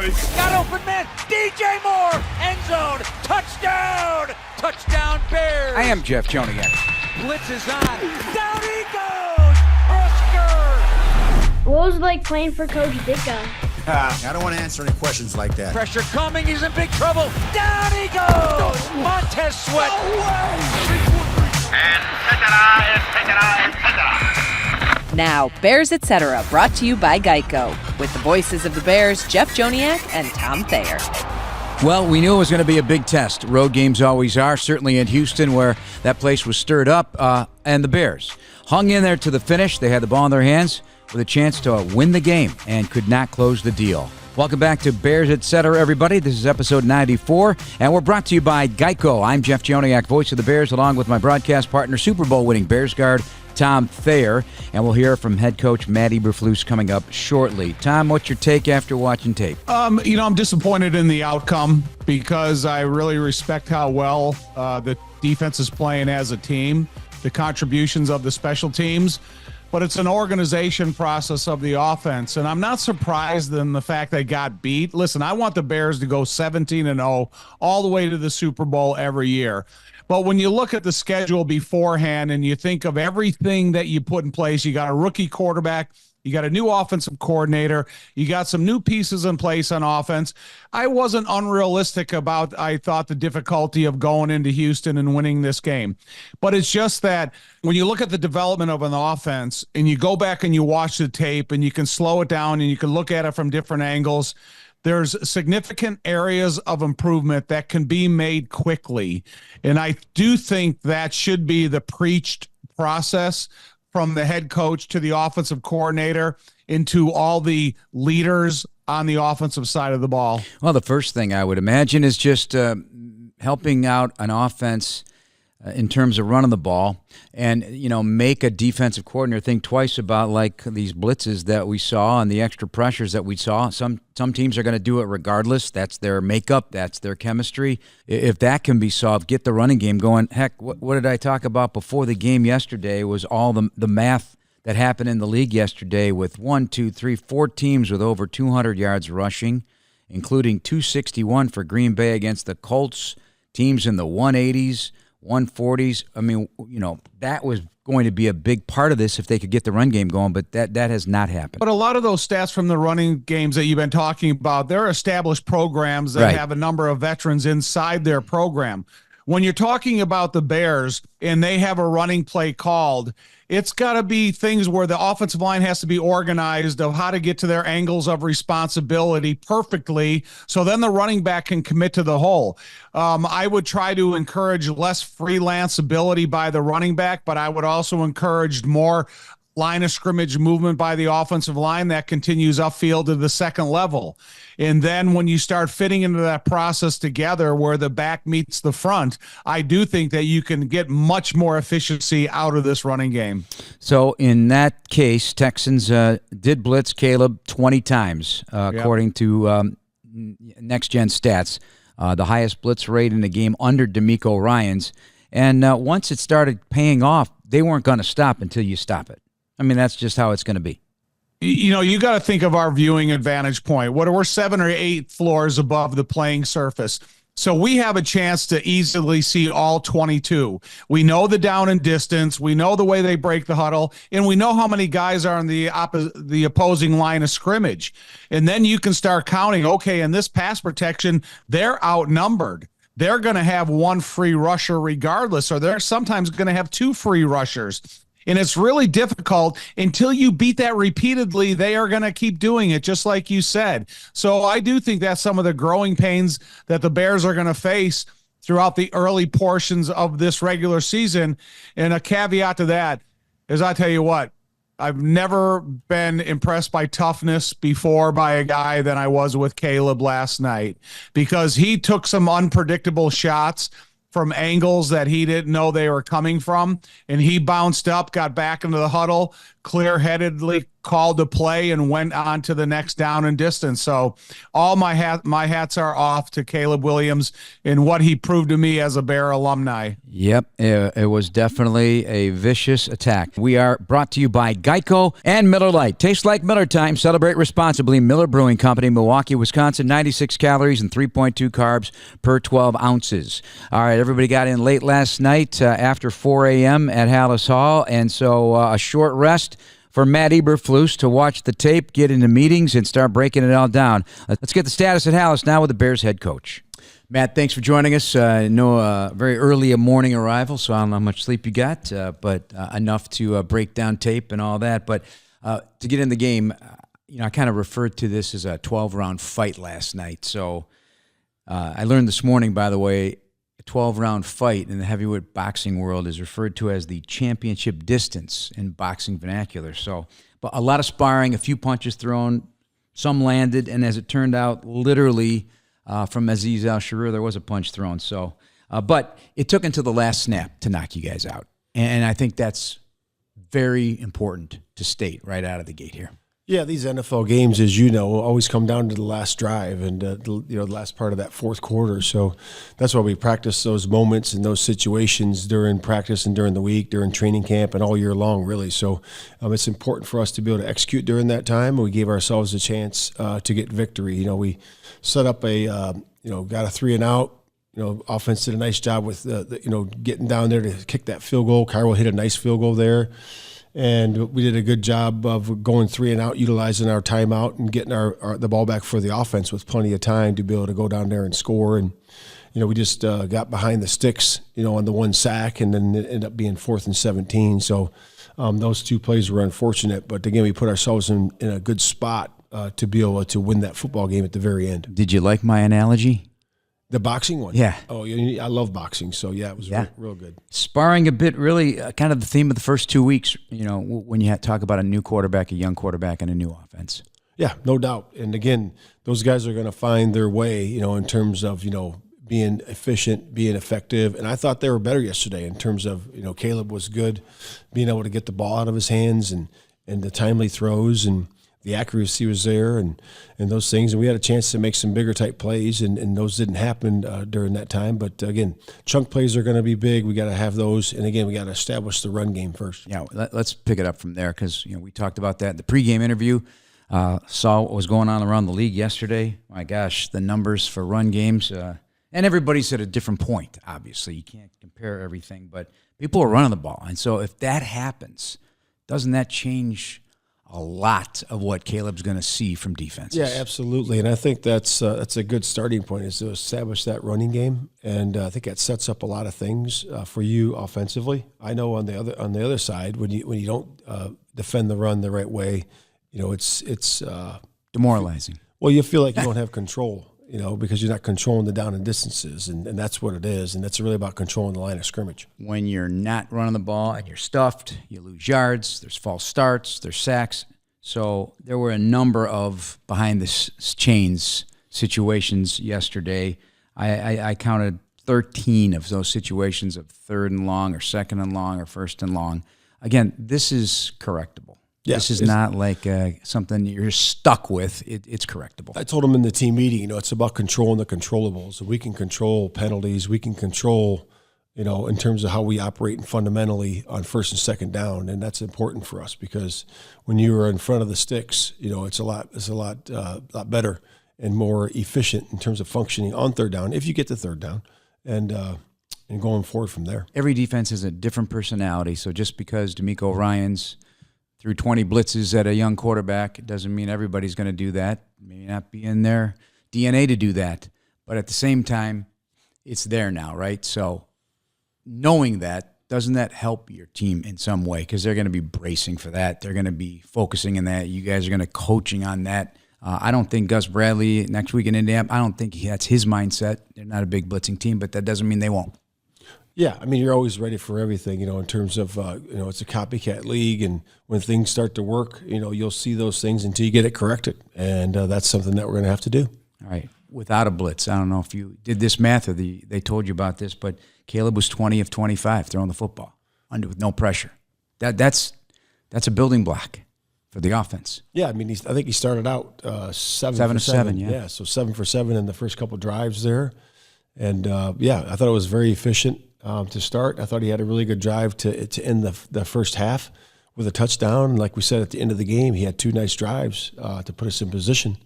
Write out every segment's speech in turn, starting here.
ready? Got open man. DJ Moore. End zone. Touchdown. Touchdown Bears. I am Jeff Joniak. Blitz is on. Down he goes. Oscar. What was it like playing for Coach Ditka? I don't want to answer any questions like that. Pressure coming. He's in big trouble. Down he goes. Montez Sweat. And etc. Now, Bears Etc. brought to you by Geico, with the voices of the Bears, Jeff Joniak and Tom Thayer. Well, we knew it was going to be a big test. Road games always are, certainly in Houston where that place was stirred up. And the Bears hung in there to the finish. They had the ball in their hands with a chance to win the game and could not close the deal. Welcome back to Bears Etc., everybody. This is episode 94, and we're brought to you by Geico. I'm Jeff Joniak, voice of the Bears, along with my broadcast partner, Super Bowl winning Bears guard, Tom Thayer, and we'll hear from head coach Matt Eberflus coming up shortly. Tom, what's your take after watching tape? I'm disappointed in the outcome because I really respect how well the defense is playing as a team, the contributions of the special teams, but it's an organization process of the offense, and I'm not surprised in the fact they got beat. Listen, I want the Bears to go 17-0 all the way to the Super Bowl every year. But when you look at the schedule beforehand and you think of everything that you put in place, you got a rookie quarterback, you got a new offensive coordinator, you got some new pieces in place on offense. I wasn't unrealistic about, I thought, the difficulty of going into Houston and winning this game. But it's just that when you look at the development of an offense and you go back and you watch the tape and you can slow it down and you can look at it from different angles, there's significant areas of improvement that can be made quickly. And I do think that should be the preached process from the head coach to the offensive coordinator into all the leaders on the offensive side of the ball. Well, the first thing I would imagine is just helping out an offense in terms of running the ball and, make a defensive coordinator think twice about like these blitzes that we saw and the extra pressures that we saw. Some teams are going to do it regardless. That's their makeup. That's their chemistry. If that can be solved, get the running game going. Heck, what did I talk about before the game yesterday was all the math that happened in the league yesterday with 4 teams with over 200 yards rushing, including 261 for Green Bay against the Colts, teams in the 180s, 140s. I mean, that was going to be a big part of this if they could get the run game going, but that has not happened. But a lot of those stats from the running games that you've been talking about, they're established programs that have a number of veterans inside their program. When you're talking about the Bears and they have a running play called, it's got to be things where the offensive line has to be organized of how to get to their angles of responsibility perfectly, so then the running back can commit to the hole. I would try to encourage less freelance ability by the running back, but I would also encourage more line of scrimmage movement by the offensive line that continues upfield to the second level. And then when you start fitting into that process together where the back meets the front, I do think that you can get much more efficiency out of this running game. So in that case, Texans did blitz Caleb 20 times, according to Next Gen Stats, the highest blitz rate in the game under D'Amico Ryans. And once it started paying off, they weren't going to stop until you stop it. I mean, that's just how it's going to be. You got to think of our viewing advantage point. We're 7 or 8 floors above the playing surface. So we have a chance to easily see all 22. We know the down and distance. We know the way they break the huddle. And we know how many guys are on the opposing line of scrimmage. And then you can start counting, okay, in this pass protection, they're outnumbered. They're going to have one free rusher regardless, or they're sometimes going to have 2 free rushers. And it's really difficult until you beat that repeatedly. They are going to keep doing it, just like you said. So I do think that's some of the growing pains that the Bears are going to face throughout the early portions of this regular season. And a caveat to that is, I tell you what, I've never been impressed by toughness before by a guy than I was with Caleb last night, because he took some unpredictable shots from angles that he didn't know they were coming from, and he bounced up, got back into the huddle, clear-headedly called the play and went on to the next down and distance. So all my hats are off to Caleb Williams and what he proved to me as a Bear alumni. Yep, it was definitely a vicious attack. We are brought to you by Geico and Miller Lite. Tastes like Miller time. Celebrate responsibly. Miller Brewing Company, Milwaukee, Wisconsin. 96 calories and 3.2 carbs per 12 ounces. All right, everybody got in late last night after 4 a.m. at Hallis Hall, and so a short rest for Matt Eberflus to watch the tape, get into meetings, and start breaking it all down. Let's get the status at Hallis now with the Bears head coach. Matt, thanks for joining us. I know very early a morning arrival, so I don't know how much sleep you got, but enough to break down tape and all that. But to get in the game, I kind of referred to this as a 12-round fight last night. So I learned this morning, by the way, a 12-round fight in the heavyweight boxing world is referred to as the championship distance in boxing vernacular. So, but a lot of sparring, a few punches thrown, some landed, and as it turned out, literally from Aziz Al-Sharir, there was a punch thrown. So, but it took until the last snap to knock you guys out, and I think that's very important to state right out of the gate here. Yeah, these NFL games, as you know, always come down to the last drive and the last part of that fourth quarter. So that's why we practice those moments and those situations during practice and during the week, during training camp, and all year long, really. So it's important for us to be able to execute during that time. We gave ourselves a chance to get victory. We set up a got a 3-and-out. Offense did a nice job with getting down there to kick that field goal. Cairo hit a nice field goal there. And we did a good job of going 3-and-out, utilizing our timeout and getting the ball back for the offense with plenty of time to be able to go down there and score. And, we just got behind the sticks, on the one sack, and then it ended up being 4th and 17. So those two plays were unfortunate. But, again, we put ourselves in a good spot to be able to win that football game at the very end. Did you like my analogy? The boxing one? Yeah. Oh, I love boxing. So, yeah, it was real good. Sparring a bit, really kind of the theme of the first 2 weeks, when you talk about a new quarterback, a young quarterback, and a new offense. Yeah, no doubt. And, again, those guys are going to find their way, in terms of, being efficient, being effective. And I thought they were better yesterday in terms of, Caleb was good, being able to get the ball out of his hands and the timely throws, and the accuracy was there and those things. And we had a chance to make some bigger type plays, and those didn't happen during that time. But, again, chunk plays are going to be big. We got to have those. And, again, we got to establish the run game first. Yeah, let's pick it up from there because, we talked about that in the pregame interview. Saw what was going on around the league yesterday. My gosh, the numbers for run games. And everybody's at a different point, obviously. You can't compare everything. But people are running the ball. And so if that happens, doesn't that change a lot of what Caleb's going to see from defenses? Yeah, absolutely. And I think that's a good starting point is to establish that running game. And I think that sets up a lot of things for you offensively. I know on the other side, when you don't defend the run the right way, it's demoralizing. Well, you feel like you don't have control, because you're not controlling the down and distances, and that's what it is. And that's really about controlling the line of scrimmage. When you're not running the ball and you're stuffed, you lose yards, there's false starts, there's sacks. So there were a number of behind the chains situations yesterday. I counted 13 of those situations of 3rd and long or 2nd and long or 1st and long. Again, this is correctable. Yes, this is not like something you're stuck with. It's correctable. I told them in the team meeting, it's about controlling the controllables. We can control penalties. We can control, in terms of how we operate fundamentally on 1st and 2nd down, and that's important for us because when you are in front of the sticks, it's a lot better and more efficient in terms of functioning on 3rd down if you get to 3rd down, and going forward from there. Every defense has a different personality, so just because D'Amico Ryans threw 20 blitzes at a young quarterback, it doesn't mean everybody's going to do that. It may not be in their DNA to do that. But at the same time, it's there now, right? So knowing that, doesn't that help your team in some way? Because they're going to be bracing for that. They're going to be focusing on that. You guys are going to coaching on that. I don't think Gus Bradley next week in Indiana, I don't think that's his mindset. They're not a big blitzing team, but that doesn't mean they won't. Yeah, I mean, you're always ready for everything, in terms of, it's a copycat league, and when things start to work, you'll see those things until you get it corrected, and that's something that we're going to have to do. All right, without a blitz, I don't know if you did this math or they told you about this, but Caleb was 20 of 25 throwing the football with no pressure. That's a building block. for the offense. Yeah, I mean, I think he started out 7 7 for of 7, 7. yeah. So 7 for 7 in the first couple drives there. And, I thought it was very efficient to start. I thought he had a really good drive to end the first half with a touchdown. Like we said at the end of the game, he had 2 nice drives to put us in position.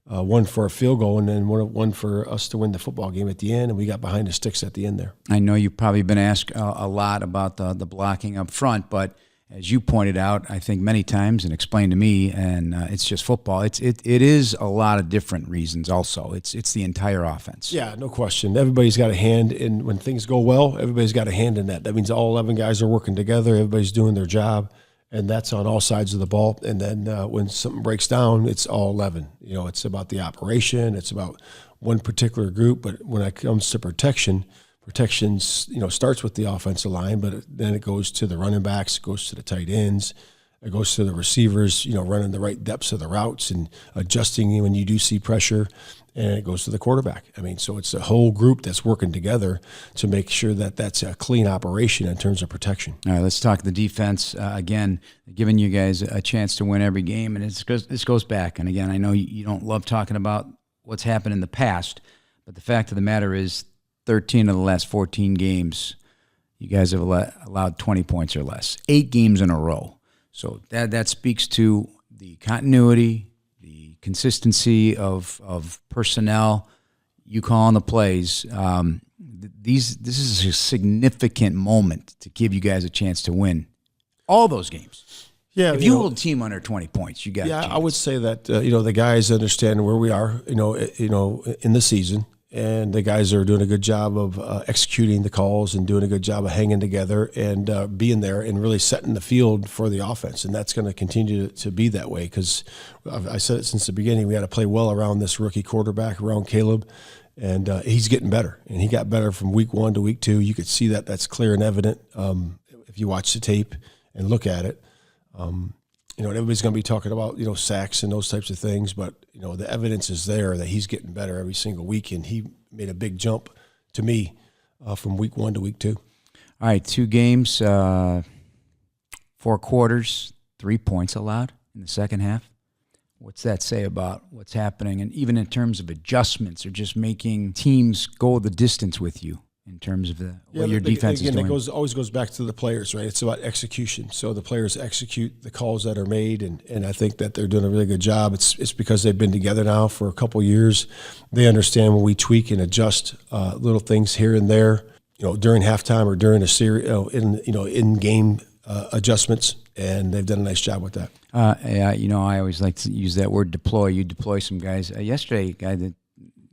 One for a field goal and then one for us to win the football game at the end, and we got behind the sticks at the end there. I know you've probably been asked a lot about the blocking up front, but as you pointed out, I think many times and explained to me, and it's just football. It is a lot of different reasons. Also, it's the entire offense. Yeah, no question. Everybody's got a hand in when things go well. Everybody's got a hand in that. That means all 11 guys are working together. Everybody's doing their job, and that's on all sides of the ball. And then when something breaks down, it's all 11. It's about the operation. It's about one particular group. But when it comes to protections, starts with the offensive line, but then it goes to the running backs, it goes to the tight ends, it goes to the receivers, running the right depths of the routes and adjusting when you do see pressure, and it goes to the quarterback. I mean, so it's a whole group that's working together to make sure that that's a clean operation in terms of protection. All right, let's talk the defense. Again, giving you guys a chance to win every game, and this goes back. And again, I know you don't love talking about what's happened in the past, but the fact of the matter is 13 of the last 14 games, you guys have allowed 20 points or less. 8 games in a row. So that speaks to the continuity, the consistency of personnel. You calling the plays. This is a significant moment to give you guys a chance to win all those games. Yeah, if you hold a team under 20 points, you got a chance. I would say that the guys understand where we are, in the season. And the guys are doing a good job of executing the calls and doing a good job of hanging together and being there and really setting the field for the offense. And that's going to continue to be that way because I said it since the beginning. We got to play well around this rookie quarterback, around Caleb, and he's getting better. And he got better from week 1 to week 2. You could see that. That's clear and evident if you watch the tape and look at it. Everybody's going to be talking about, sacks and those types of things, but, the evidence is there that he's getting better every single week, and he made a big jump to me from week 1 to week 2. All right, 2 games, 4 quarters, 3 points allowed in the second half. What's that say about what's happening? And even in terms of adjustments or just making teams go the distance with you? In terms of what your defense is doing. It always goes back to the players, right? It's about execution. So the players execute the calls that are made, and I think that they're doing a really good job. It's because they've been together now for a couple of years. They understand when we tweak and adjust little things here and there, during halftime or during a series, in game adjustments, and they've done a nice job with that. I always like to use that word deploy. You deploy some guys. Yesterday, a guy that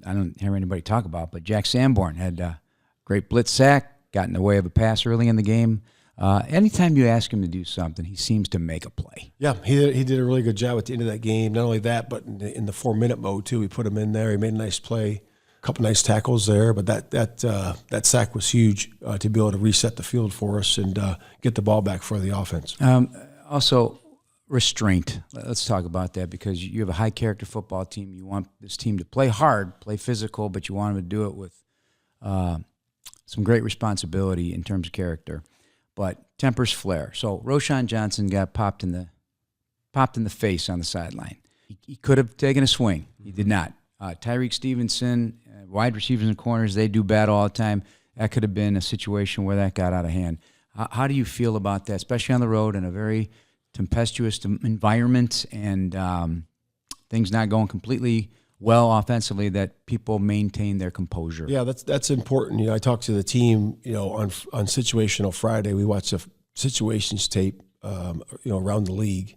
I don't hear anybody talk about, but Jack Sanborn had great blitz sack, got in the way of a pass early in the game. Anytime you ask him to do something, he seems to make a play. Yeah, he did a really good job at the end of that game. Not only that, but in the 4-minute mode too. We put him in there. He made a nice play, a couple nice tackles there. But that sack was huge to be able to reset the field for us and get the ball back for the offense. Also, restraint. Let's talk about that because you have a high-character football team. You want this team to play hard, play physical, but you want them to do it with some great responsibility in terms of character, but tempers flare. So Roschon Johnson got popped in the face on the sideline. He could have taken a swing. He did not. Tyreek Stevenson, wide receivers and corners, they do battle all the time. That could have been a situation where that got out of hand. How do you feel about that, especially on the road in a very tempestuous environment and things not going completely well offensively, that people maintain their composure? Yeah, that's important. I talked to the team, on Situational Friday. We watched a situations tape, around the league,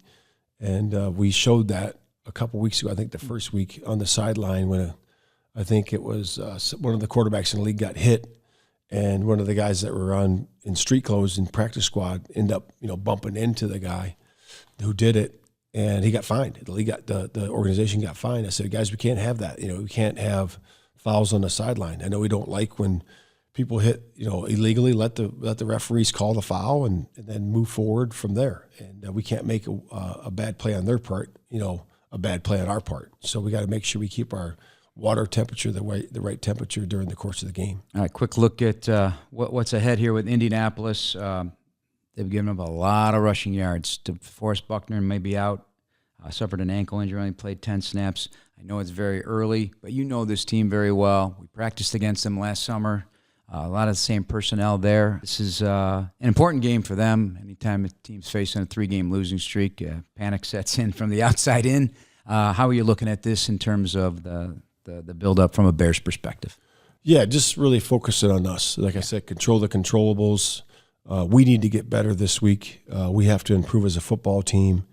and we showed that a couple weeks ago. I think the first week on the sideline when I think it was one of the quarterbacks in the league got hit, and one of the guys that were in street clothes in practice squad ended up, bumping into the guy who did it. And he got fined. The league the organization got fined. I said, guys, we can't have that. We can't have fouls on the sideline. I know we don't like when people hit, illegally. Let the referees call the foul and then move forward from there. And we can't make a bad play on their part, a bad play on our part. So we got to make sure we keep our water temperature the right temperature during the course of the game. All right, quick look at what's ahead here with Indianapolis. They've given up a lot of rushing yards. DeForest Buckner may be out suffered an ankle injury, only played 10 snaps. I know it's very early, but you know this team very well. We practiced against them last summer. A lot of the same personnel there. This is an important game for them. Anytime a team's facing a 3-game losing streak, panic sets in from the outside in. How are you looking at this in terms of the build-up from a Bears perspective? Yeah, just really focusing on us. Like I said, control the controllables. We need to get better this week. We have to improve as a football team.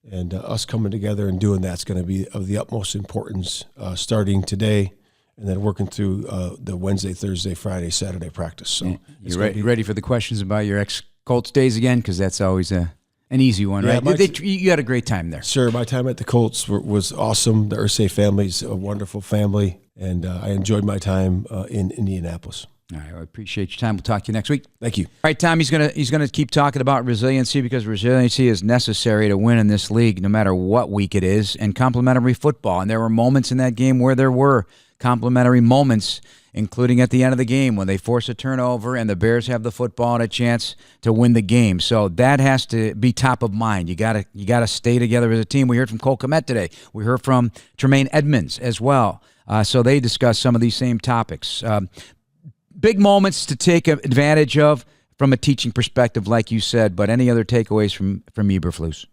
And us coming together and doing that's going to be of the utmost importance starting today and then working through the Wednesday, Thursday, Friday, Saturday practice. So you ready for the questions about your ex-Colts days again? Because that's always an easy one, right? You had a great time there. Sure. My time at the Colts was awesome. The Irsay family's a wonderful family, and I enjoyed my time in Indianapolis. All right, I appreciate your time. We'll talk to you next week. Thank you. All right, Tom, he's gonna keep talking about resiliency because resiliency is necessary to win in this league, no matter what week it is, and complementary football. And there were moments in that game where there were complementary moments, including at the end of the game when they force a turnover and the Bears have the football and a chance to win the game. So that has to be top of mind. You gotta stay together as a team. We heard from Cole Kmet today. We heard from Tremaine Edmonds as well. So they discussed some of these same topics. Big moments to take advantage of from a teaching perspective, like you said, but any other takeaways from Eberflus?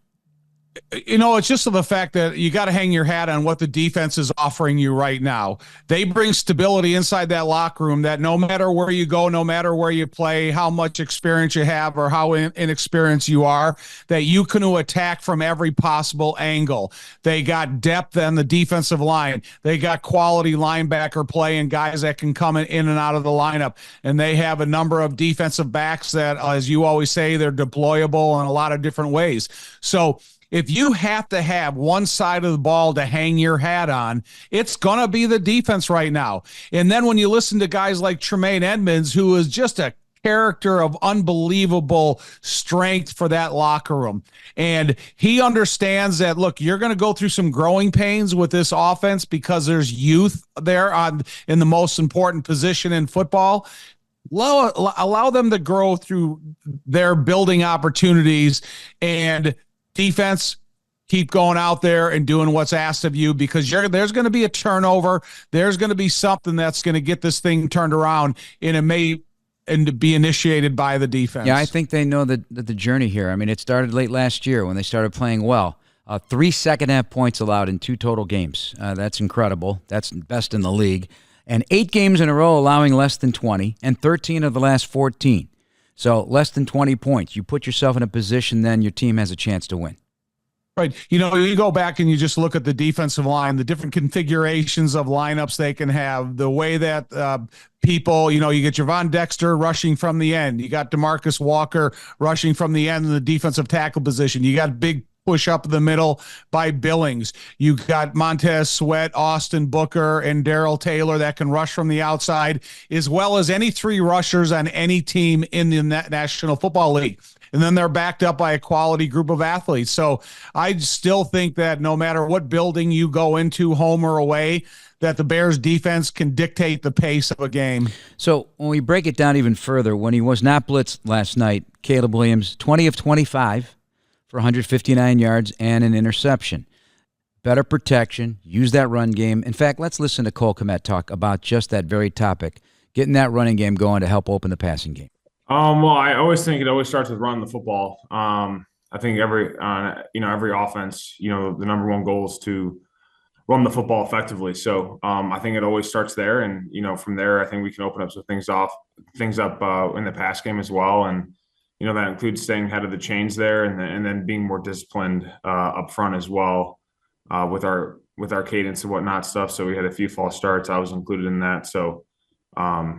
It's just the fact that you got to hang your hat on what the defense is offering you right now. They bring stability inside that locker room that no matter where you go, no matter where you play, how much experience you have or how inexperienced you are, that you can attack from every possible angle. They got depth on the defensive line. They got quality linebacker play and guys that can come in and out of the lineup. And they have a number of defensive backs that, as you always say, they're deployable in a lot of different ways. So if you have to have one side of the ball to hang your hat on, it's going to be the defense right now. And then when you listen to guys like Tremaine Edmonds, who is just a character of unbelievable strength for that locker room. And he understands that, look, you're going to go through some growing pains with this offense because there's youth there in the most important position in football. Allow them to grow through their building opportunities, and defense, keep going out there and doing what's asked of you because there's going to be a turnover. There's going to be something that's going to get this thing turned around, and it may to be initiated by the defense. Yeah, I think they know the journey here. I mean, it started late last year when they started playing well. 3 second-half points allowed in 2 total games. That's incredible. That's best in the league. And 8 games in a row allowing less than 20, and 13 of the last 14. So less than 20 points. You put yourself in a position, then your team has a chance to win. Right. You go back and you just look at the defensive line, the different configurations of lineups they can have, the way that people, you get Javon Dexter rushing from the end. You got DeMarcus Walker rushing from the end in the defensive tackle position. You got big push up the middle by Billings. You got Montez Sweat, Austin Booker, and Darrell Taylor that can rush from the outside, as well as any 3 rushers on any team in the National Football League. And then they're backed up by a quality group of athletes. So I still think that no matter what building you go into, home or away, that the Bears defense can dictate the pace of a game. So when we break it down even further, when he was not blitzed last night, Caleb Williams, 20 of 25 for 159 yards and an interception. Better protection, use that run game. In fact, let's listen to Cole Kmet talk about just that very topic, getting that running game going to help open the passing game. Well, I always think it always starts with running the football. I think every offense, the number one goal is to run the football effectively. So I think it always starts there, and from there, I think we can open up some things up in the pass game as well, and that includes staying ahead of the chains there, and then being more disciplined up front as well with our cadence and whatnot stuff. So we had a few false starts. I was included in that. So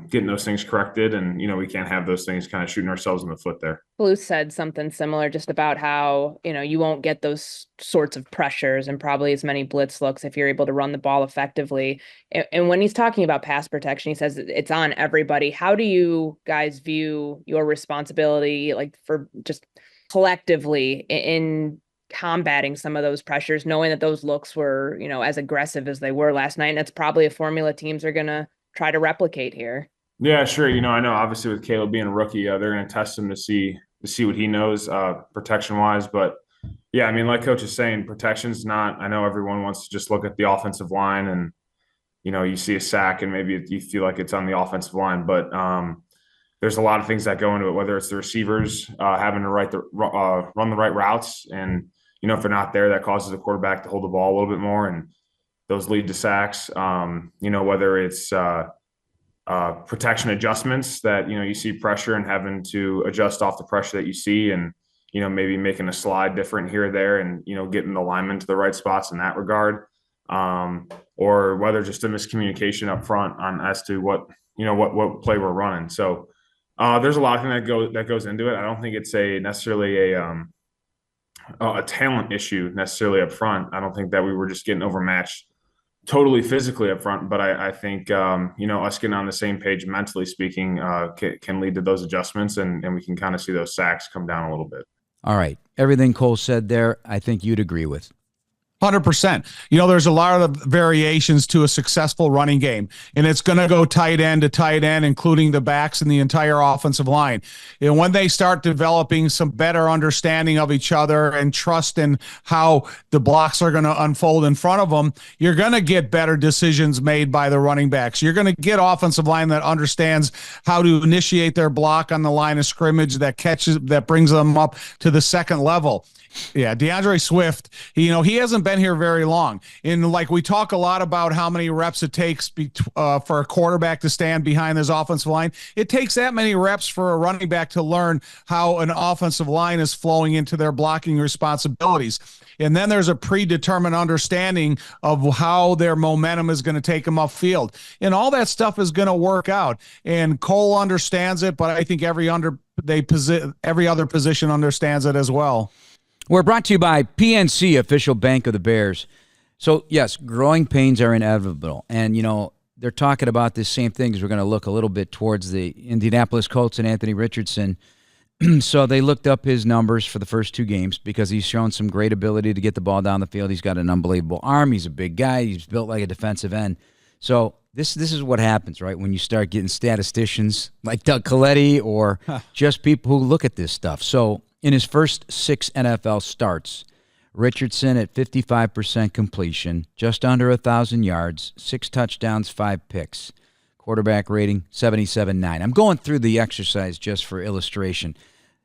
getting those things corrected, and we can't have those things kind of shooting ourselves in the foot there. Blue said something similar just about how you won't get those sorts of pressures and probably as many blitz looks if you're able to run the ball effectively. And when he's talking about pass protection, he says it's on everybody. How do you guys view your responsibility, like for just collectively in combating some of those pressures, knowing that those looks were as aggressive as they were last night? And that's probably a formula teams are going to try to replicate here. Yeah, sure. I know obviously with Caleb being a rookie, they're going to test him to see what he knows protection wise. But Yeah, I mean, like Coach is saying, protection's not. I know everyone wants to just look at the offensive line, and you see a sack, and maybe you feel like it's on the offensive line, but there's a lot of things that go into it. Whether it's the receivers having to run the right routes, and if they're not there, that causes the quarterback to hold the ball a little bit more, and those lead to sacks. Whether it's protection adjustments that you see pressure and having to adjust off the pressure that you see, and maybe making a slide different here or there, and getting the linemen to the right spots in that regard, or whether just a miscommunication up front on as to what play we're running. So there's a lot of things that goes into it. I don't think it's necessarily a talent issue necessarily up front. I don't think that we were just getting overmatched totally physically up front, but I think us getting on the same page mentally speaking can lead to those adjustments, and we can kind of see those sacks come down a little bit. All right. Everything Cole said there, I think you'd agree with. 100%. There's a lot of variations to a successful running game, and it's going to go tight end to tight end, including the backs and the entire offensive line. And when they start developing some better understanding of each other and trust in how the blocks are going to unfold in front of them, you're going to get better decisions made by the running backs. You're going to get offensive line that understands how to initiate their block on the line of scrimmage that brings them up to the second level. Yeah, DeAndre Swift, he hasn't been here very long. And like we talk a lot about how many reps it takes for a quarterback to stand behind his offensive line. It takes that many reps for a running back to learn how an offensive line is flowing into their blocking responsibilities. And then there's a predetermined understanding of how their momentum is going to take them upfield. And all that stuff is going to work out. And Cole understands it, but I think every other position understands it as well. We're brought to you by PNC, official bank of the Bears. So, yes, growing pains are inevitable. And, they're talking about this same thing as we're going to look a little bit towards the Indianapolis Colts and Anthony Richardson. So they looked up his numbers for the first two games because he's shown some great ability to get the ball down the field. He's got an unbelievable arm. He's a big guy. He's built like a defensive end. So this is what happens, right, when you start getting statisticians like Doug Coletti or just people who look at this stuff. So in his first 6 NFL starts, Richardson at 55% completion, just under 1,000 yards, 6 touchdowns, 5 picks. Quarterback rating 77.9. I'm going through the exercise just for illustration.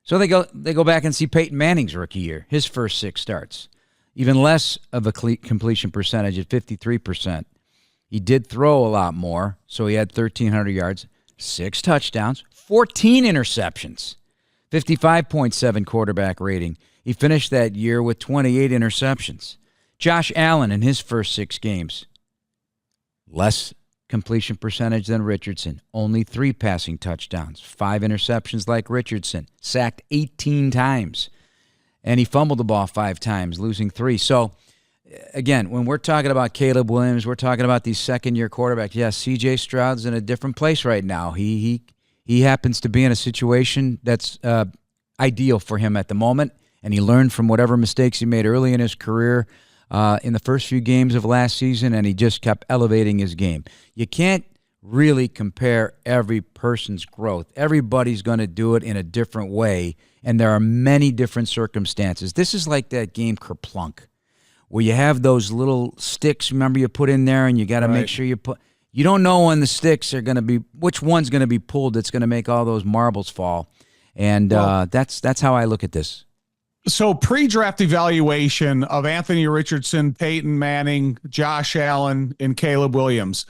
So they go back and see Peyton Manning's rookie year, his first 6 starts. Even less of a completion percentage at 53%. He did throw a lot more, so he had 1,300 yards, 6 touchdowns, 14 interceptions. 55.7 quarterback rating. He finished that year with 28 interceptions. Josh Allen in his first 6 games. Less completion percentage than Richardson. Only 3 passing touchdowns. 5 interceptions like Richardson. Sacked 18 times. And he fumbled the ball 5 times, losing 3. So, again, when we're talking about Caleb Williams, we're talking about these second-year quarterbacks. Yes, C.J. Stroud's in a different place right now. He happens to be in a situation that's ideal for him at the moment, and he learned from whatever mistakes he made early in his career in the first few games of last season, and he just kept elevating his game. You can't really compare every person's growth. Everybody's going to do it in a different way, and there are many different circumstances. This is like that game Kerplunk, where you have those little sticks, remember, you put in there, and you got to make sure you don't know when the sticks are going to be, which one's going to be pulled that's going to make all those marbles fall. And that's how I look at this. So pre-draft evaluation of Anthony Richardson, Peyton Manning, Josh Allen, and Caleb Williams.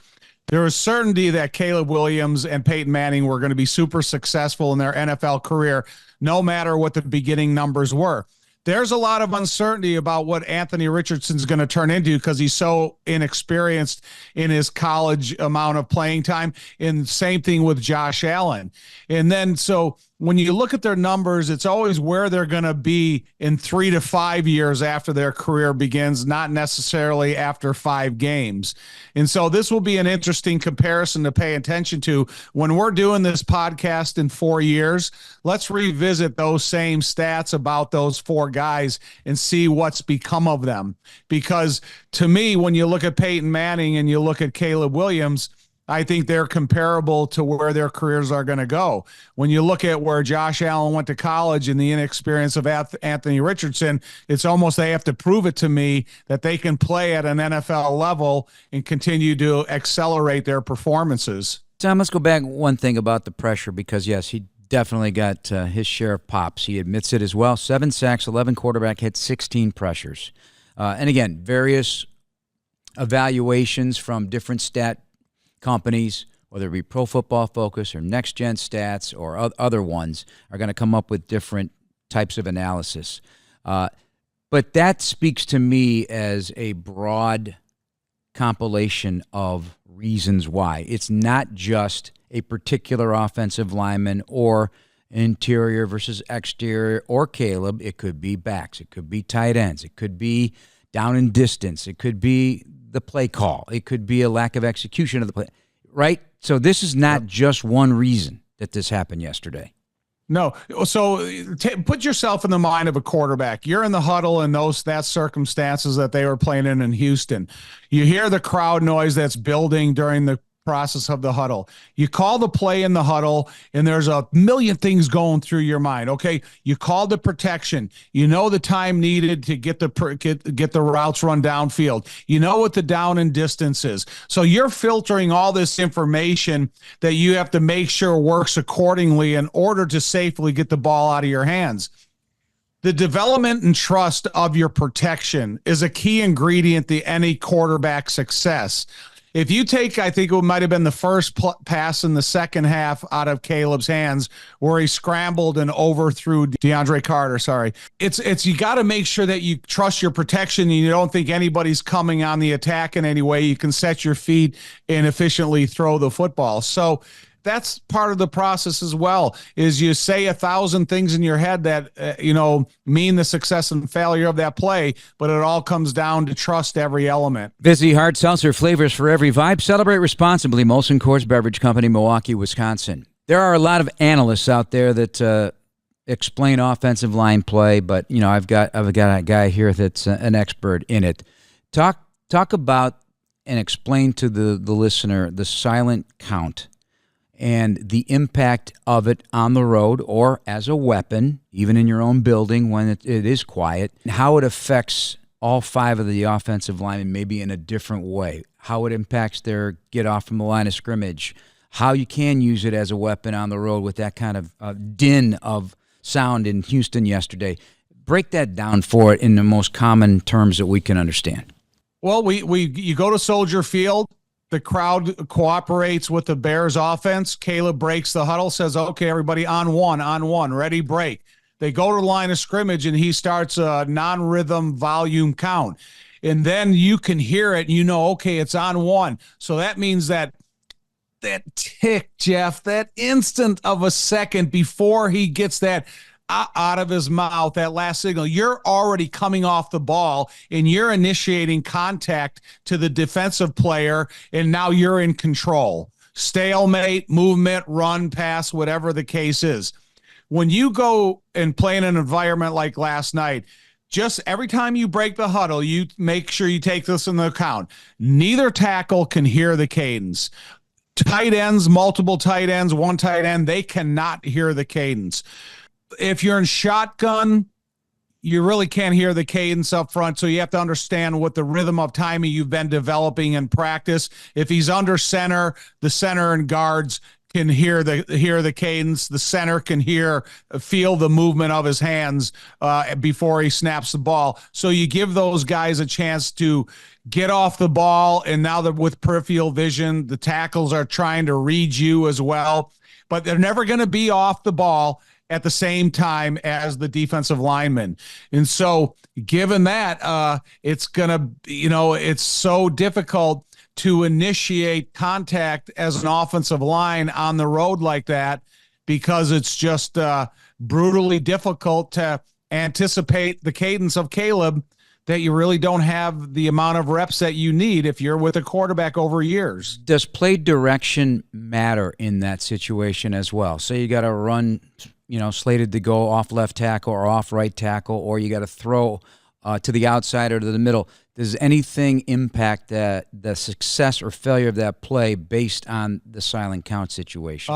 There was certainty that Caleb Williams and Peyton Manning were going to be super successful in their NFL career, no matter what the beginning numbers were. There's a lot of uncertainty about what Anthony Richardson's going to turn into because he's so inexperienced in his college amount of playing time. And same thing with Josh Allen. And then so when you look at their numbers, it's always where they're going to be in 3 to 5 years after their career begins, not necessarily after 5 games. And so this will be an interesting comparison to pay attention to. When we're doing this podcast in 4 years, let's revisit those same stats about those 4 guys and see what's become of them. Because to me, when you look at Peyton Manning and you look at Caleb Williams, I think they're comparable to where their careers are going to go. When you look at where Josh Allen went to college and the inexperience of Anthony Richardson, it's almost they have to prove it to me that they can play at an NFL level and continue to accelerate their performances. Tom, let's go back one thing about the pressure because, yes, he definitely got his share of pops. He admits it as well. 7 sacks, 11 quarterback hits, 16 pressures. And again, various evaluations from different stat companies, whether it be Pro Football Focus or Next Gen Stats or other ones, are going to come up with different types of analysis. But that speaks to me as a broad compilation of reasons why. It's not just a particular offensive lineman or interior versus exterior or Caleb. It could be backs. It could be tight ends. It could be down in distance. It could be the play call. It could be a lack of execution of the play, right? So this is not just one reason that this happened yesterday. No. So put yourself in the mind of a quarterback. You're in the huddle in that circumstances that they were playing in Houston. You hear the crowd noise that's building during the process of the huddle. You call the play in the huddle, and there's a million things going through your mind. Okay, you call the protection. You know the time needed to get the routes run downfield. You know what the down and distance is. So you're filtering all this information that you have to make sure works accordingly in order to safely get the ball out of your hands. The development and trust of your protection is a key ingredient to any quarterback success. If you take, I think it might have been the first pass in the second half out of Caleb's hands where he scrambled and overthrew DeAndre Carter. Sorry. It's you got to make sure that you trust your protection and you don't think anybody's coming on the attack in any way. You can set your feet and efficiently throw the football. So that's part of the process as well, is you say 1,000 things in your head that, mean the success and failure of that play, but it all comes down to trust every element. Vizzy Hard Seltzer, flavors for every vibe. Celebrate responsibly. Molson Coors Beverage Company, Milwaukee, Wisconsin. There are a lot of analysts out there that explain offensive line play, but, I've got a guy here that's an expert in it. Talk about and explain to the listener the silent count and the impact of it on the road or as a weapon, even in your own building when it is quiet, how it affects all 5 of the offensive linemen maybe in a different way, how it impacts their get off from the line of scrimmage, how you can use it as a weapon on the road with that kind of din of sound in Houston yesterday. Break that down for it in the most common terms that we can understand. Well, you go to Soldier Field. The crowd cooperates with the Bears offense. Caleb breaks the huddle, says, okay, everybody on one, ready, break. They go to the line of scrimmage, and he starts a non-rhythm volume count. And then you can hear it, and okay, it's on one. So that means that tick, Jeff, that instant of a second before he gets that out of his mouth, that last signal, you're already coming off the ball and you're initiating contact to the defensive player, and now you're in control. Stalemate, movement, run, pass, whatever the case is. When you go and play in an environment like last night, just every time you break the huddle, you make sure you take this into account. Neither tackle can hear the cadence. Tight ends, multiple tight ends, one tight end, they cannot hear the cadence. If you're in shotgun, you really can't hear the cadence up front, so you have to understand what the rhythm of timing you've been developing in practice. If he's under center, the center and guards can hear the cadence. The center can feel the movement of his hands before he snaps the ball. So you give those guys a chance to get off the ball, and now that with peripheral vision, the tackles are trying to read you as well, but they're never going to be off the ball at the same time as the defensive lineman. And so given that, it's going to, it's so difficult to initiate contact as an offensive line on the road like that, because it's just brutally difficult to anticipate the cadence of Caleb, that you really don't have the amount of reps that you need if you're with a quarterback over years. Does play direction matter in that situation as well? So you got to run, slated to go off left tackle or off right tackle, or you got to throw to the outside or to the middle, does anything impact the success or failure of that play based on the silent count situation?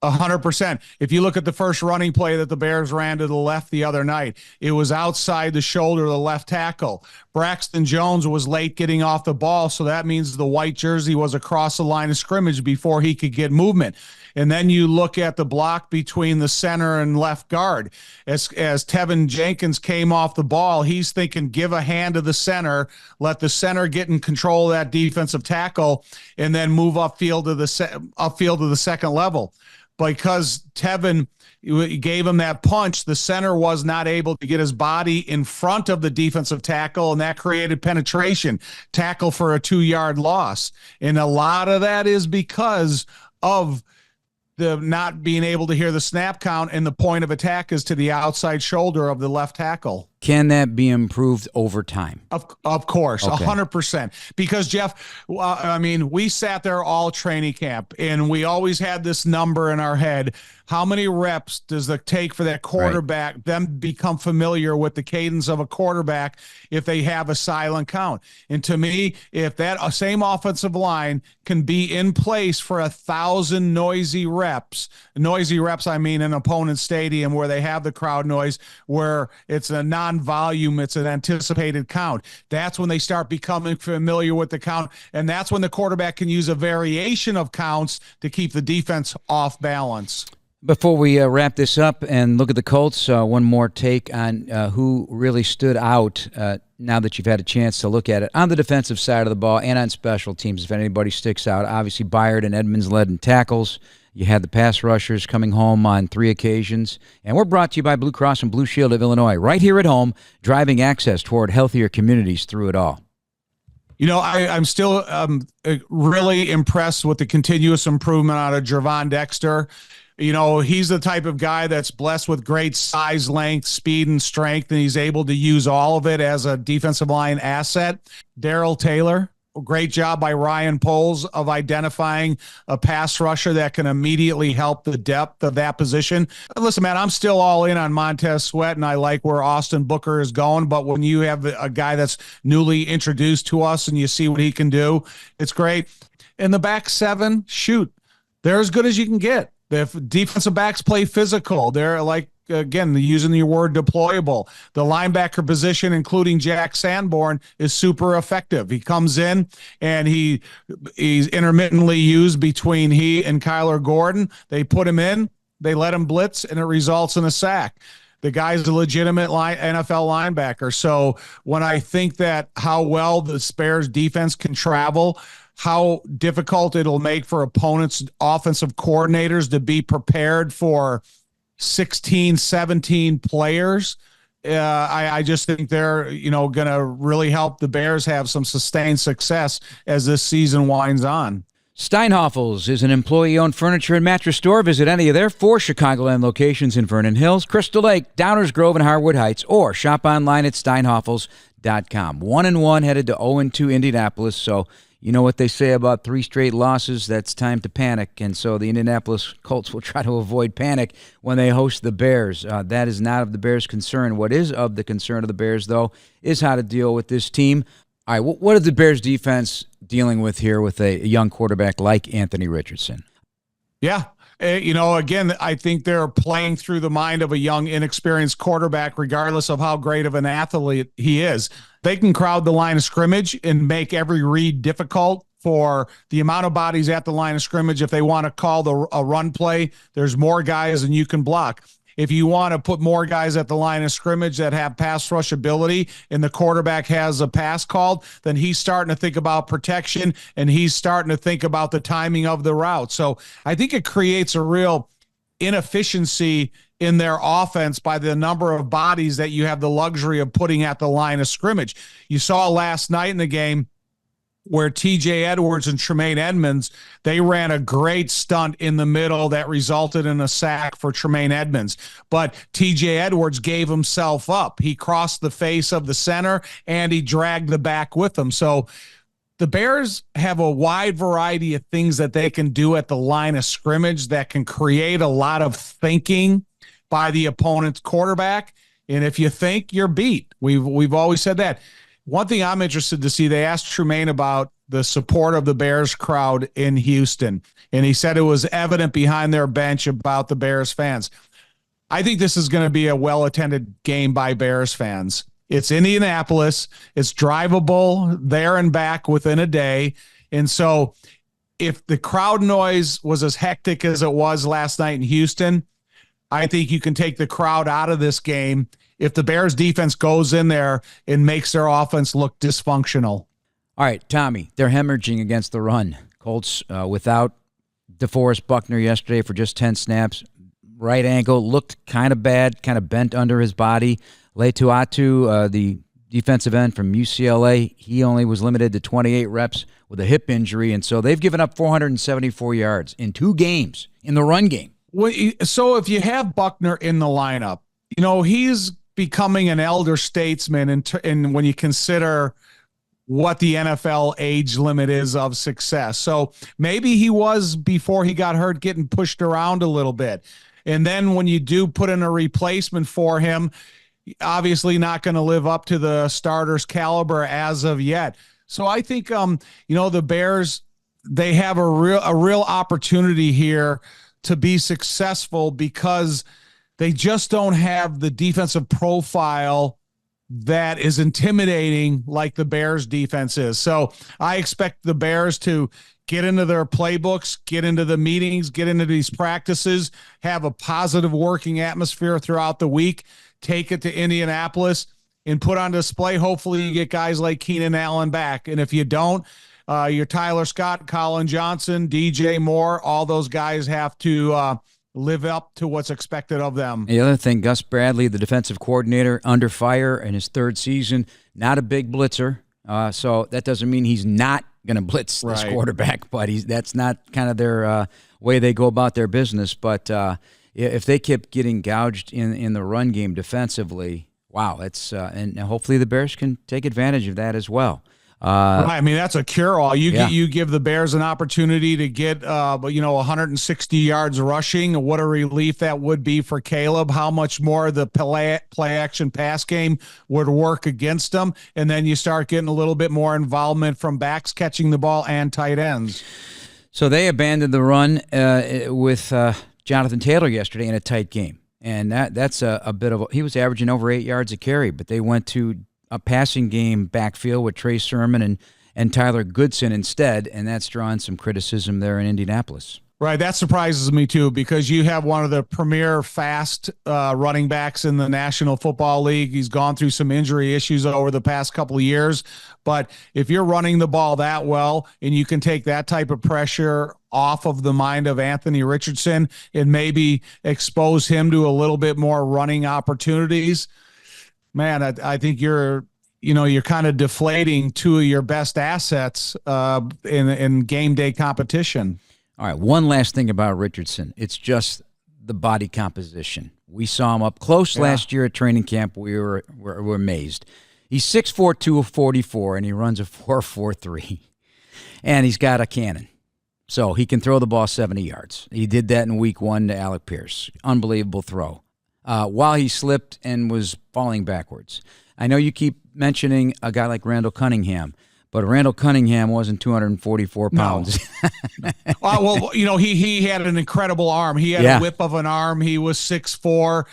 100%. If you look at the first running play that the Bears ran to the left the other night, it was outside the shoulder of the left tackle. Braxton Jones was late getting off the ball, so that means the white jersey was across the line of scrimmage before he could get movement. And then you look at the block between the center and left guard. As Tevin Jenkins came off the ball, he's thinking, give a hand to the center, let the center get in control of that defensive tackle, and then move upfield to the second level. Because Tevin gave him that punch, the center was not able to get his body in front of the defensive tackle, and that created penetration, tackle for a 2-yard loss. And a lot of that is because of the not being able to hear the snap count, and the point of attack is to the outside shoulder of the left tackle. Can that be improved over time? Of course, Okay. 100%. Because, Jeff, I mean, we sat there all training camp, and we always had this number in our head. How many reps does it take for that quarterback, them become familiar with the cadence of a quarterback if they have a silent count? And to me, if that same offensive line can be in place for 1,000 noisy reps, I mean an opponent's stadium where they have the crowd noise, where it's a non-volume, it's an anticipated count. That's when they start becoming familiar with the count, and that's when the quarterback can use a variation of counts to keep the defense off balance. Before we wrap this up and look at the Colts, one more take on who really stood out now that you've had a chance to look at it on the defensive side of the ball and on special teams. If anybody sticks out, obviously Byard and Edmonds led in tackles. You had the pass rushers coming home on 3 occasions. And we're brought to you by Blue Cross and Blue Shield of Illinois, right here at home, driving access toward healthier communities through it all. You know, I'm still really impressed with the continuous improvement out of Gervon Dexter. You know, he's the type of guy that's blessed with great size, length, speed, and strength, and he's able to use all of it as a defensive line asset. Darrell Taylor, great job by Ryan Poles of identifying a pass rusher that can immediately help the depth of that position. Listen, man, I'm still all in on Montez Sweat, and I like where Austin Booker is going, but when you have a guy that's newly introduced to us and you see what he can do, it's great. In the back seven, shoot, they're as good as you can get. The defensive backs play physical. They're like, again, using your word deployable. The linebacker position, including Jack Sanborn, is super effective. He comes in and he's intermittently used between he and Kyler Gordon. They put him in, they let him blitz, and it results in a sack. The guy's a legitimate NFL linebacker. So when I think that how well the Bears defense can travel, how difficult it'll make for opponents' offensive coordinators to be prepared for 16, 17 players. I just think they're, going to really help the Bears have some sustained success as this season winds on. Steinhoffels is an employee-owned furniture and mattress store. Visit any of their 4 Chicagoland locations in Vernon Hills, Crystal Lake, Downers Grove, and Harwood Heights, or shop online at steinhoffels.com. 1-1 headed to 0-2 Indianapolis, so you know what they say about 3 straight losses, that's time to panic. And so the Indianapolis Colts will try to avoid panic when they host the Bears. That is not of the Bears' concern. What is of the concern of the Bears, though, is how to deal with this team. All right, what is the Bears' defense dealing with here with a young quarterback like Anthony Richardson? Yeah. Again, I think they're playing through the mind of a young, inexperienced quarterback, regardless of how great of an athlete he is. They can crowd the line of scrimmage and make every read difficult for the amount of bodies at the line of scrimmage. If they want to call a run play, there's more guys than you can block. If you want to put more guys at the line of scrimmage that have pass rush ability and the quarterback has a pass called, then he's starting to think about protection and he's starting to think about the timing of the route. So I think it creates a real inefficiency in their offense by the number of bodies that you have the luxury of putting at the line of scrimmage. You saw last night in the game where TJ Edwards and Tremaine Edmonds, they ran a great stunt in the middle that resulted in a sack for Tremaine Edmonds. But TJ Edwards gave himself up. He crossed the face of the center and he dragged the back with him. So the Bears have a wide variety of things that they can do at the line of scrimmage that can create a lot of thinking by the opponent's quarterback. And if you think, you're beat. We've always said that. One thing I'm interested to see, they asked Tremaine about the support of the Bears crowd in Houston, and he said it was evident behind their bench about the Bears fans. I think this is going to be a well-attended game by Bears fans. It's Indianapolis. It's drivable there and back within a day. And so if the crowd noise was as hectic as it was last night in Houston, I think you can take the crowd out of this game if the Bears defense goes in there and makes their offense look dysfunctional. All right, Tommy, they're hemorrhaging against the run. Colts without DeForest Buckner yesterday for just 10 snaps. Right ankle looked kind of bad, kind of bent under his body. Letuatu, the defensive end from UCLA, he only was limited to 28 reps with a hip injury, and so they've given up 474 yards in 2 games in the run game. So if you have Buckner in the lineup, he's becoming an elder statesman, and when you consider what the NFL age limit is of success. So maybe he was, before he got hurt, getting pushed around a little bit. And then when you do put in a replacement for him, obviously not going to live up to the starter's caliber as of yet. So I think, the Bears, they have a real opportunity here to be successful because they just don't have the defensive profile that is intimidating like the Bears defense is. So I expect the Bears to get into their playbooks, get into the meetings, get into these practices, have a positive working atmosphere throughout the week, take it to Indianapolis and put on display. Hopefully you get guys like Keenan Allen back. And if you don't, your Tyler Scott, Colin Johnson, DJ Moore, all those guys have to live up to what's expected of them. The other thing, Gus Bradley, the defensive coordinator, under fire in his 3rd season, not a big blitzer. So that doesn't mean he's not going to blitz this quarterback, but that's not kind of their way they go about their business. But if they kept getting gouged in the run game defensively, wow, that's and hopefully the Bears can take advantage of that as well. I mean, that's a cure-all. You give the Bears an opportunity to get 160 yards rushing. What a relief that would be for Caleb. How much more the play action pass game would work against them, and then you start getting a little bit more involvement from backs catching the ball and tight ends. So they abandoned the run with Jonathan Taylor yesterday in a tight game, and that's a bit of he was averaging over 8 yards a carry, but they went to a passing game backfield with Trey Sermon and Tyler Goodson instead, and that's drawing some criticism there in Indianapolis. Right, that surprises me too, because you have one of the premier fast running backs in the National Football League. He's gone through some injury issues over the past couple of years, but if you're running the ball that well and you can take that type of pressure off of the mind of Anthony Richardson and maybe expose him to a little bit more running opportunities, man, I think you're kind of deflating 2 of your best assets in game day competition. All right, one last thing about Richardson. It's just the body composition. We saw him up close last year at training camp. We were amazed. He's 6'4", 244, and he runs a 4.43. And he's got a cannon. So he can throw the ball 70 yards. He did that in week 1 to Alec Pierce. Unbelievable throw. While he slipped and was falling backwards. I know you keep mentioning a guy like Randall Cunningham, but Randall Cunningham wasn't 244 pounds. No. Well, he had an incredible arm. He had a whip of an arm. He was 6'4".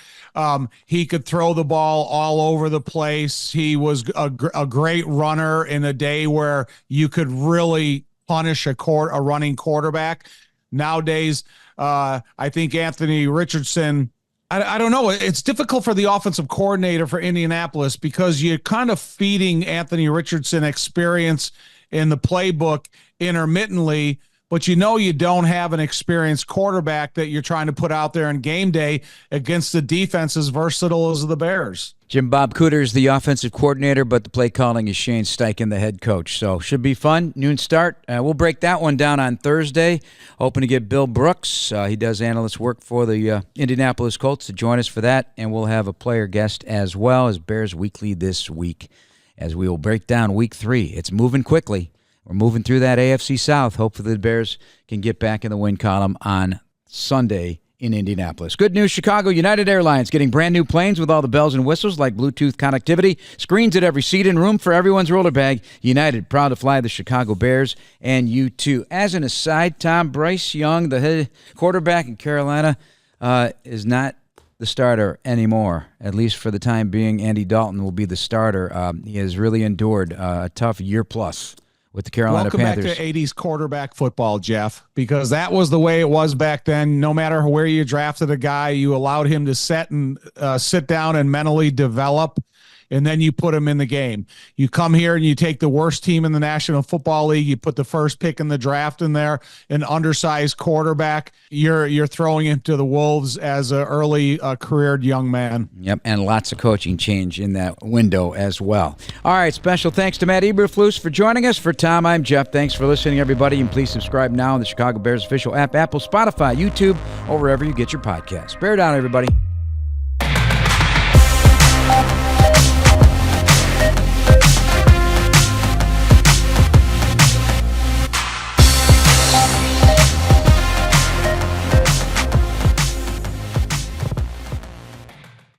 He could throw the ball all over the place. He was a great runner in a day where you could really punish a running quarterback. Nowadays, I think Anthony Richardson, I don't know. It's difficult for the offensive coordinator for Indianapolis because you're kind of feeding Anthony Richardson experience in the playbook intermittently, but you don't have an experienced quarterback that you're trying to put out there in game day against the defense as versatile as the Bears. Jim Bob Cooter is the offensive coordinator, but the play calling is Shane Steichen, the head coach. So should be fun. Noon start. We'll break that one down on Thursday. Hoping to get Bill Brooks. He does analyst work for the Indianapolis Colts to join us for that. And we'll have a player guest as well as Bears Weekly this week as we will break down week 3. It's moving quickly. We're moving through that AFC South. Hopefully the Bears can get back in the win column on Sunday in Indianapolis. Good news, Chicago United Airlines getting brand new planes with all the bells and whistles like Bluetooth connectivity, screens at every seat and room for everyone's roller bag. United, proud to fly the Chicago Bears, and you too. As an aside, Tom, Bryce Young, the head quarterback in Carolina, is not the starter anymore, at least for the time being. Andy Dalton will be the starter. He has really endured a tough year plus with the Carolina Panthers. Welcome back to 80s quarterback football, Jeff, because that was the way it was back then. No matter where you drafted a guy, you allowed him to sit down and mentally develop, and then you put him in the game. You come here and you take the worst team in the National Football League. You put the first pick in the draft in there, an undersized quarterback. You're throwing him to the wolves as an early careered young man. Yep, and lots of coaching change in that window as well. All right, special thanks to Matt Eberflus for joining us. For Tom, I'm Jeff. Thanks for listening, everybody, and please subscribe now on the Chicago Bears official app, Apple, Spotify, YouTube, or wherever you get your podcasts. Bear down, everybody.